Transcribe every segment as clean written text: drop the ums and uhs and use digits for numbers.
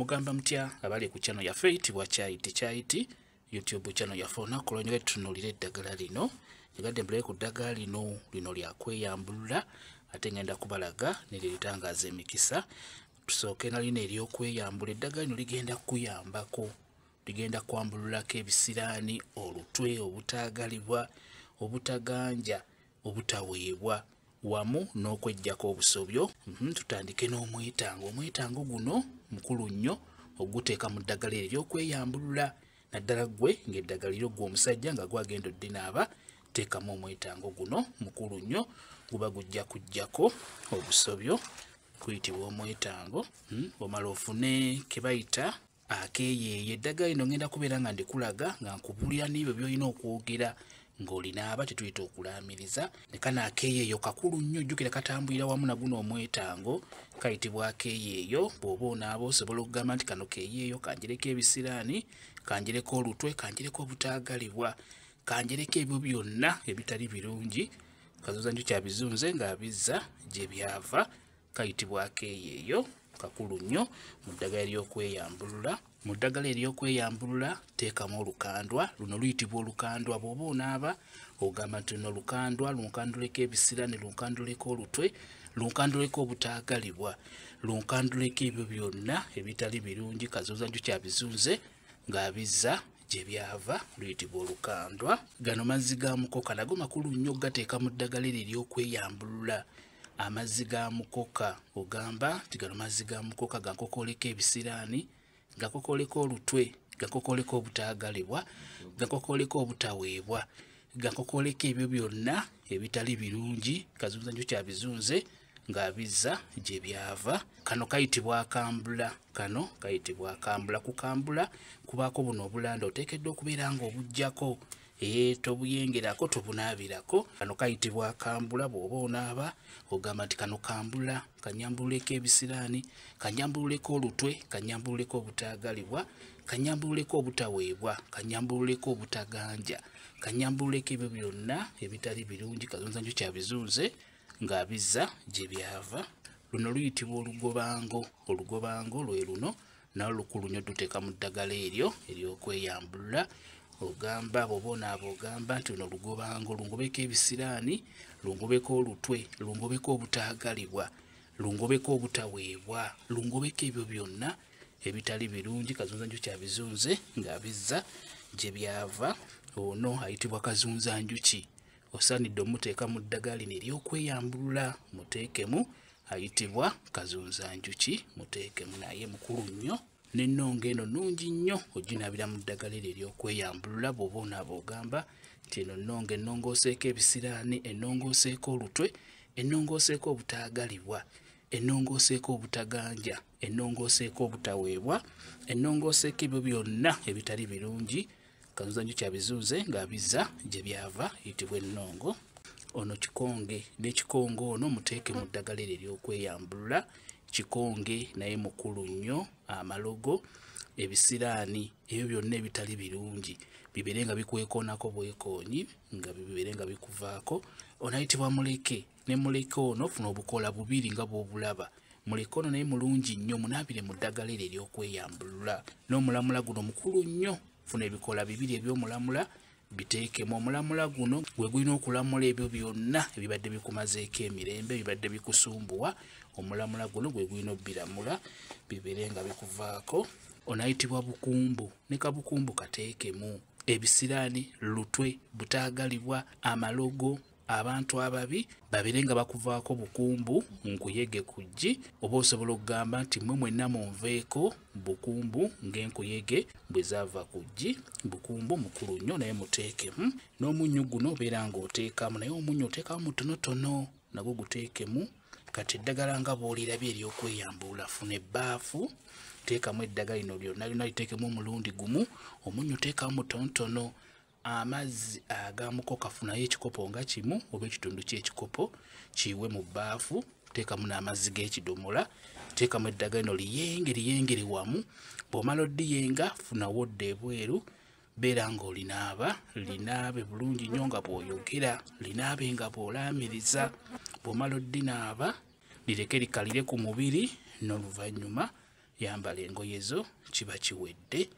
Mugamba mutya abali ku channel yaffe eyitibwa Kyaiti YouTube channel yaffe olunaku olwo tutunuulira eddagala lino. Nyagadde mbulire ku ddagala lino lya kweyambulula ate ngenda kubalaga neritangaaza emikisa. Tusooke na lino ery'okweyambula. Eddagala lino ligenda kuyambako, ligenda kwambululako ebisiraani, olutwe, obutaagalibwa, obutaganja, obutaweebwa wamu n'okweggyako obusobyo. Tutandike n'omwetango. Omwetango guno mukulu nnyo oguteeka mu ddagala ery'okweyambulula. Naddala gwe ng'eddagala lyo gwe omusajja nga gwagenda oddinaaba, teekamu omwetango guno mukulu nnyo, guba gujja kuggyako obusobyo, kuyitibwa omwetango. Omala ofune ke bayita akeeyeeyo. Eddagala lino ngenda kubeera nga ndikulaga nga nkubulira n'ebyo by'olina okwogera ng'olinaaba, tetuyita okulaamiriza. Ne kano akeeyeeyo kakulu nnyo, jjukira katambulira wamu na guno omwetango, kayitibwa akeeyeeyo. Bw'oba onaaba osobola okugamba nti kano keeyeeyo kanjereko ebisiraani, kanjereko olutwe, kanjereko obutaagalibwa, kanjereko ebyo byonna ebitali birungi. Kazuuzanju kyabizunze ng'abizza gye byava, kayitibwa akeeyeeyo. Kakulu nnyo mu ddagala ery'okweyambulula. Mu ddagala ery'okweyambulula teekamu olukandwa. Luno luyitibwa olukandwa. Bw'oba onaaba ogamba nti luno lukandwa, lunkanduleko ebisiraani, lunkanduleko olutwe, lunkanduleko obutaagalibwa, lunkanduleko ebyo byonna ebitali birungi. Kazuuzanju kyabizunze ng'abizza gye byava, luyitibwa olukandwa. Gano mazzi ga mukoka, nago makulu nnyo gateeka mu ddagala ery'okweyambulula. Amazzi ga mukoka ogamba nti gano mazzi ga mukoka gakokoleko ebisiraani, gakokoleko olutwe, gakokoleko obutaagalibwa, gakokoleko obutaweebwa, gakokoleko ebyo byonna ebitali birungi. Kazuuzanju kyabizunze ng'abizza gye byava. Kano kayitibwa akambula. Kano kayitibwa akambula. Kukambula kubaako buno obulanda, oteekeddwa okubeera ng'obuggyako, tobuyengerako, tobunaabirako. Kano kayitibwa akambula. Bw'oba onaaba ogamba nti kano kambula, kanyambululeko ebisiraani, kanyambululeko olutwe, kanyambululeko obutaagalibwa, kanyambululeko obutaweebwa, kanyambululeko obutaganja, kanyambululeko ebyo byonna ebitali birungi. Kazuuzanju kyabizunze ng'abizza gye byava. Luno luyitibwa olugobango. Olugobango lwe luno, nalwo lukulu nnyo, duteeka mu ddagala eryo ery'okweyambulula. Ogamba bw'oba onaaba ogamba nti luno lugobango, lungobeko ebisiraani, lungobeko olutwe, lungobeko obutaagalibwa, lungobeko obutaweebwa, lungobeko ebyo byonna ebitali birungi. Kazuuzanju kyabizunze ng'abizza gye byava. Ono ayitibwa kazunzanjuki. Osaanidde omuteeka mu ddagala lino ery'okweyambulula, muteekemu, ayitibwa kazunzanjuki, muteekemu, naye mukulu nnyo. N'ennonga eno nnungi nnyo, oginaabira mu ddagala eryo ery'okweyambulula. Bw'oba onaaba ogamba nti eno nnonga ennongooseeko ebisiraani, ennongooseeko olutwe, ennongooseeko obutaagalibwa, ennongooseeko obutaganja, ennongooseeko obutaweebwa, ennongooseeko ebyo byonna ebitali birungi. Kazuuzanju kyabizunze ng'abizza gye byava, yitibwa ennongo. Ono kikonge. N'ekikonge ono muteeke mu ddagala eryo ery'okweyambulula. Kikonge naye mukulu nnyo. Amalogo, ebisiraani, ebyo byonna ebitali birungi bibeere nga bikwekoonako bwekoonyi, nga bibeere nga bikuvaako. Ono ayitibwa muleke. Ne muleke ono funa obukola bubiri nga bw'obulaba. Muleke ono naye mulungi nnyo, munaabire mu ddagala eryo ery'okweyambulula. N'omulamula guno mukulu nnyo, funa ebikola bibiri eby'omulamula biteekemu. Omulamula guno gwe gulina okulamula ebyo byonna ebibadde bikumazeeko emirembe, ebibadde bikusumbuwa. Omulamula guno gwe gulina obbiramula bibeere nga bikuvaako. Ono ayitibwa bukumbu. Ne kabukumbu kateekemu. Ebisiraani, lutwe, butaagalibwa, amalogo, abantu ababi babeere nga bakuvaako bukumbu, nkuyege kuggi. Oba osobola okugamba nti mmwe mwenna munveeko bukumbu ng'enkuyege bwe zaava ku ggi. Bukumbu mukulu nnyo naye muteekemu. N'omunnyo guno obeera ng'oteekamu, naye omunnyo oteekamu mutonotono, nagwo guteekemu. Kati eddagala nga bw'olirabye ery'okweyambulula, funa ebbaafu, teekamu eddagala lino lyonna lyonna liteekemu omulundi gumu, omunnyo teekamu mutonotono. Amazzi agamukoka funayo ekikopo nga kimu oba ekitundu ky'ekikopo, kiyiwe mu bbaafu, teekamu n'amazzi g'ekidomola, teekamu eddagala lino liyengere wamu. Bw'omala oddiyenga funa wodda ebweru, beera ng'olinaaba, linaabe bulungi nnyo nga bw'oyogera, linaabe nga bw'olaamiriza. Bw'omala oddinaaba lireke likalire ku mubiri, n'oluvannyuma yambala engoye zo kiba kiwedde.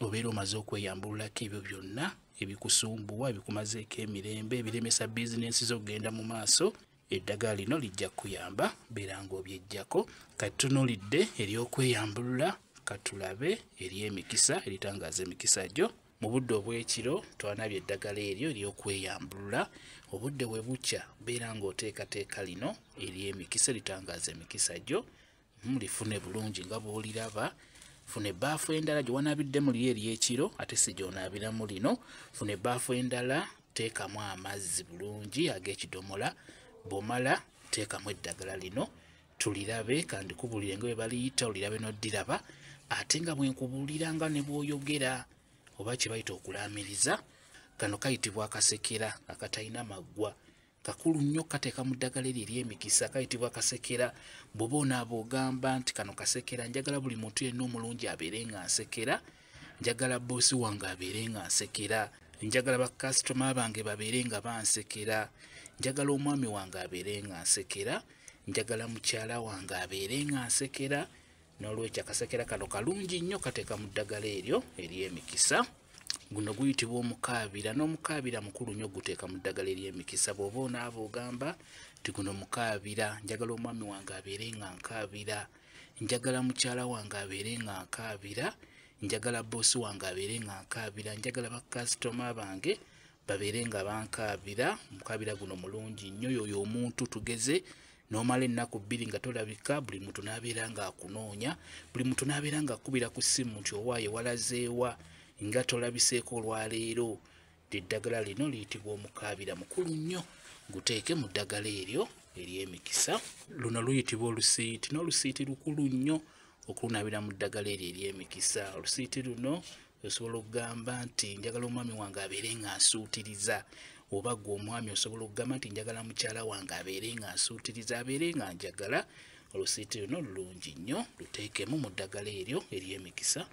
Obeera omaze okweyambululako ebyo byonna ebikusumbuwa ebikumazeeko emirembe ebiremesa bizinensi zo okugenda mu maaso. Eddagala lino lijja kuyamba beera ng'obyejjako. Katunuulidde ery'okweyambulula katulabe ery'emikisa eritangaaza emikisa gyo. Mu budde obw'ekiro twanabye eddagala eryo ery'okweyambulula. Obudde bwe bukya beera ng'oteekateeka lino ery'emikisa eritangaaza emikisa gyo. Lifune bulungi nga bw'oliraba. Funa ebbaafu endala gye wanaabiddemu liri ery'ekiro ate si gy'onaabiramu lino. Funa ebbaafu endala teekamu amazzi bulungi ag'ekidomola. Bw'omala teekamu eddagala lino tulirabe kandi kubulire nga bwe baliyita olirabe n'oddiraba. Ate nga bwe nkubuulira nga ne bw'oyogera oba kye bayita okulaamiriza. Kano kayitibwa akasekera akatalina maggwa. Kakulu nnyo kateeka mu ddagala eryo ery'emikisa kayitibwa kasekera. Bw'oba onaaba ogamba nti kano kasekera njagala buli muntu yenna omulungi abeere nga nsekera. Njagala boosi wange abeere nga nsekera. Njagala bakasitoma bange babeere nga bansekera. Njagala omwami wange abeere nga nsekera. Njagala mukyala wange abeere nga nsekera. N'olwekyo akasekera kano kalungi nnyo kateeka mu ddagala eryo ery'emikisa. Guno guyitibwa omukaabira. N'omukaabira mukulu nnyo guteeka mu ddagala ery'emikisa. Bw'oba onaaba ogamba nti guno mukaabira njagala omwami wange abeere nga nkaabira. Njagala mukyala wange abeere nga nkaabira. Njagala boosi wange abeere nga nkaabira. Njagala bakasitoma bange babeere nga bankaabira. Omukaabira guno mulungi nnyo. Yoyo omuntu tugeze n'omala ennaku 2 nga tolabika buli muntu n'abeera nga akunoonya. Buli muntu n'abeera nga akubira ku ssimu nti owaaye walazeewa nga tolabiseeko olwaleero. Eddagala lino liyitibwa omukaabira mukulu nnyo. Guteeke mu ddagala eryo ery'emikisa. Luno luyitibwa olusiiti. N'olusiiti lukulu nnyo okunaabira mu ddagala eryo ery'emikisa. Olusiiti luno osobola okugamba nti njagala omwami wange abeere nga nsuutiriza. Oba gwe omwami osobola okugamba nti njagala mukyala wange abeere nga nsuutiriza abeere nga njagala. Olusiiti luno lulungi nnyo. Luteekemu mu ddagala eryo ery'emikisa.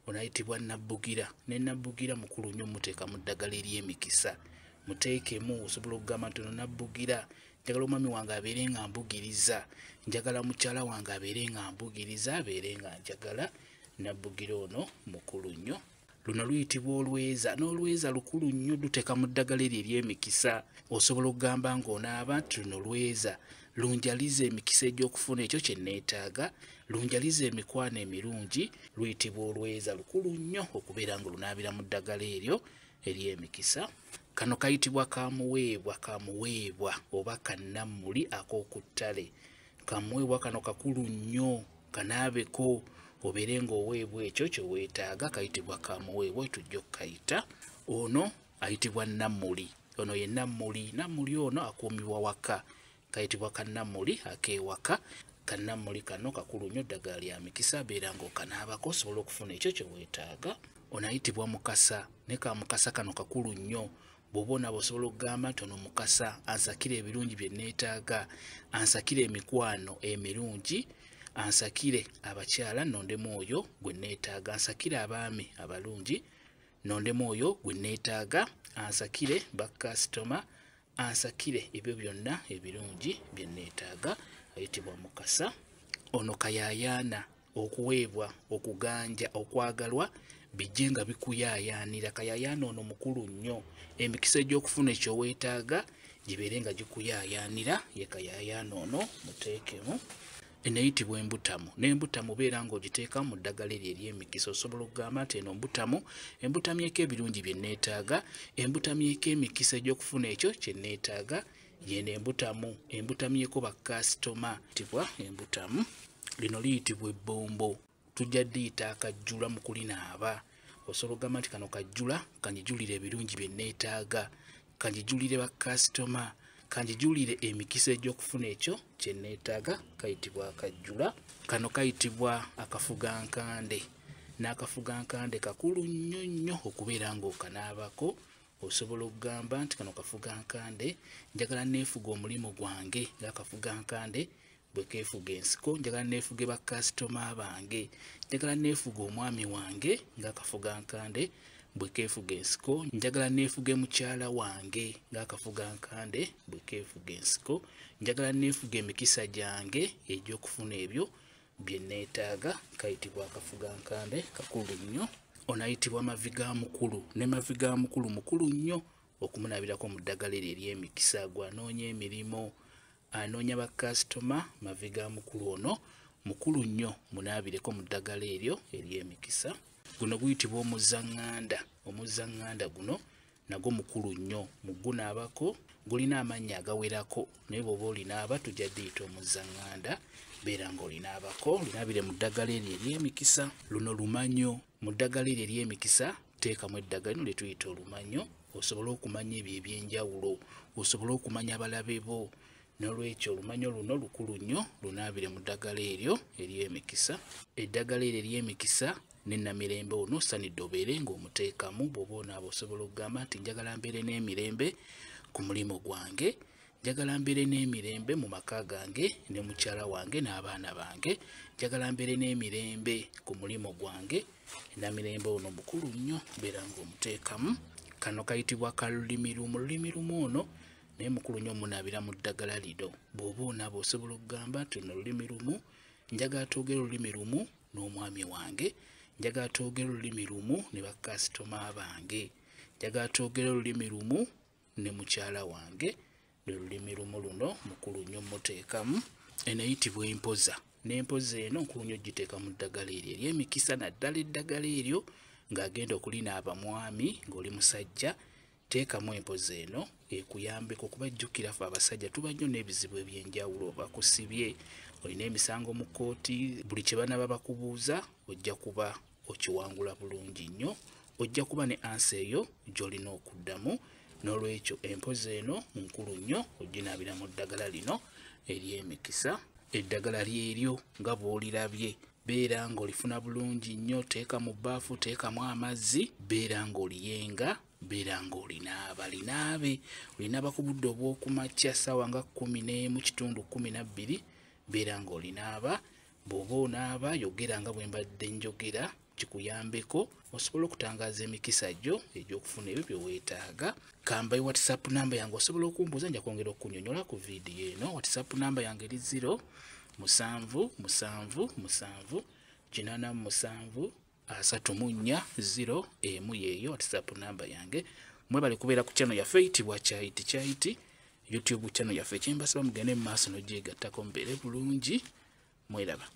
Onayitibwa nabbugira. Ne nabbugira mukulu nnyo muteeka mu ddagala ery'emikisa. Muteekemu osobola okugamba nti ono nabbugira njagala omwami wange abeere nga mbugiriza. Njagala mukyala wange abeere nga mbugiriza abeere nga njagala. Nabbugira ono mukulu nnyo. Luno luyitibwa olweza. N'olweza lukulu nnyo luteeka mu ddagala eryo ery'emikisa. Osobola okugamba ng'onaaba nti luno lweza lunjaliza emikisa egy'okufuna ekyo kye neetaaga. Lunjaliza emikwano emirungi. Luyitibwa olweza lukulu nnyo okubeera ng'olunaabira mu ddagala eryo ery'emikisa. Kano kayitibwa kamuweebwa. Kamuweebwa oba kannammuli ak'oku ttale. Kamuweebwa kano kakulu nnyo kanaabeko obeere ng'oweebwa ekyo kye weetaaga. Kayitibwa kamuweebwa tujja okukayita. Ono ayitibwa nammuli. Ono ye nammuli. Nammuli ono akuumibwa waka. Kayitibwa kannammuli ak'ewaka. Kannammuli kano kakulu nnyo ddagala lya mikisa beera ng'okanaabako osobola okufuna ekyo kye weetaaga. Ono ayitibwa mukasa. Ne kamukasa kano kakulu nnyo. Bw'oba onaaba osobola okugamba nti ono mukasa ansakire ebirungi bye neetaaga. Ansakire emikwano emirungi. Ansakire abakyala nondemu oyo gwe neetaaga. Ansakire abaami abalungi nondemu oyo gwe neetaaga. Ansakire bakasitoma. Ansakire ebyo byonna ebirungi bye neetaaga. Ayitibwa mukasa. Ono kayaayaana. Okuweebwa, okuganja, okwagalwa bijje nga bikuyaayaanira. Kayaayaana ono mukulu nnyo. Emikisa egy'okufuna ekyo weetaaga gibeere nga gikuyaayaanira. Ye kayaayaana ono muteekemu. Eneyitibwa embutamu. N'embutamu beera ng'ogiteeka mu ddagala eryo ery'emikisa. Osobola okugamba nti eno mbutamu. Embutamyeko ebirungi bye neetaaga. Embutamyeko emikisa egy'okufuna ekyo kye neetaaga. Yeno embutamu. Embutamyeko bakasitoma. Tibwa embutamu. Lino liyitibwa ebbombo. Tujja ddiyita akajjula mu kulinaaba. Osobola okugamba nti kano kajjula kanjijulire ebirungi bye neetaaga. Kanjijulire bakasitoma. Kanjijulire emikisa egy'okufuna ekyo kye neetaaga. Kayitibwa akajjula. Kano kayitibwa akafugankande. N'akafugankande kakulu nnyo nnyo okubeera ng'okanaabako. Osobola okugamba nti kano kafugankande njagala neefuga omulimu gwange ng'akafugankande bwe keefuga ensiko. Njagala neefuge bakasitoma bange. Njagala neefuga omwami wange ng'akafugankande bwe keefuga ensiko. Njagala neefuge mukyala wange ng'akafugankande bwe keefuga ensiko. Njagala neefuga emikisa gyange egy'okufuna ebyo bye neetaaga kayitibwa akafugankambe kakulu nnyo. Onayitibwa maviga mukulu, ne maviga mukulu mukulu nnyo okumunabirako mu ddagala eryo ery'emikisa. Gwanoonya emirimu, anoonya bakasitoma, maviga mukulu ono mukulu nnyo, munaabireko mu ddagala eryo ery'emikisa. Guno guyitibwa omuzaŋŋanda. Omuzaŋŋanda guno nagwo mukulu nnyo, mugunaabako gulina amannya agawerako, naye bw'oba olinaaba tujja ddiyita omuzaŋŋanda, beera ng'olinaabako, linaabire mu ddagala eryo ery'emikisa. Luno lumanyo. Mu ddagala eryo ery'emikisa teekamu eddagala lino lye tuyita olumanyo, osobole okumanya ebyo eby'enjawulo, osobole okumanya abalabe bo. N'olwekyo olumanyo luno lukulu nnyo, lunaabire mu ddagala eryo ery'emikisa. Eddagala eryo ery'emikisa ne Namirembe ono osaanidde obeere ng'omuteekamu. Bw'oba onaaba osobola okugamba nti njagala mbeere n'emirembe ku mulimu gwange, njagala mbeere n'emirembe mu maka gange ne mukyala wange n'abaana bange, njagala mbeere n'emirembe ku mulimu gwange. Namirembe ono mukulu nnyo, beera ng'omuteekamu. Kano kayitibwa kalulimi lumu. Lulimi lumu ono naye mukulu nnyo munaabira mu ddagala lino. Bw'oba onaaba osobola okugamba nti luno lulimi lumu, njagala twogere olulimi lumu n'omwami wange, njagala twogere olulimi lumu ne bakasitoma bange, njagala twogere olulimi lumu ne mukyala wange. Lulimi lumu luno mukulu nnyo muteekamu. Eno eyitibwa empoza. N'empoza eno nkulu nnyo giteeka mu ddagala eryo ery'emikisa, naddala eddagala eryo ng'agenda okulinaaba mwami ng'oli musajja. Teekamu empoza eno ekuyambeko okubajjukira ffe abasajja tuba nnyo n'ebizibu eby'enjawulo. Bakusibye, olina emisango mu kkooti, buli kye banaaba bakubuuza ojja kuba okiwangula bulungi nnyo, ojja kuba ne ansa eyo gy'olina okuddamu. N'olwekyo empoza eno nkulu nnyo, oginaabira mu ddagala lino ery'emikisa. Eddagala lyeryo nga bw'olirabye, beera ng'olifuna bulungi nnyo, teeka mu bbaafu, teekamu amazzi, beera ng'oliyenga, beera ng'olinaaba. Linaabe, olinaaba ku budde obw'okumakya ssaawa nga 11:12, beera ng'olinaaba. Bw'oba onaaba yogera nga bwe mbadde njogera, kikuyambeko osobola okutangaaza emikisa gyo egy'okufuna ebyo bye weetaaga. Kamba WhatsApp namba yange osobola okumbuuza, nja kwongera okukunnyonnyola ku viidiyo eno. WhatsApp namba yange eri 077873840 yeeyo WhatsApp namba yange. Mwebale kubeera ku channel yaffe eyitibwa Kyayiti YouTube channel yaffe. Kyembasaba mugende mu maaso n'ogyegattako mubeere bulungi. Mweraba.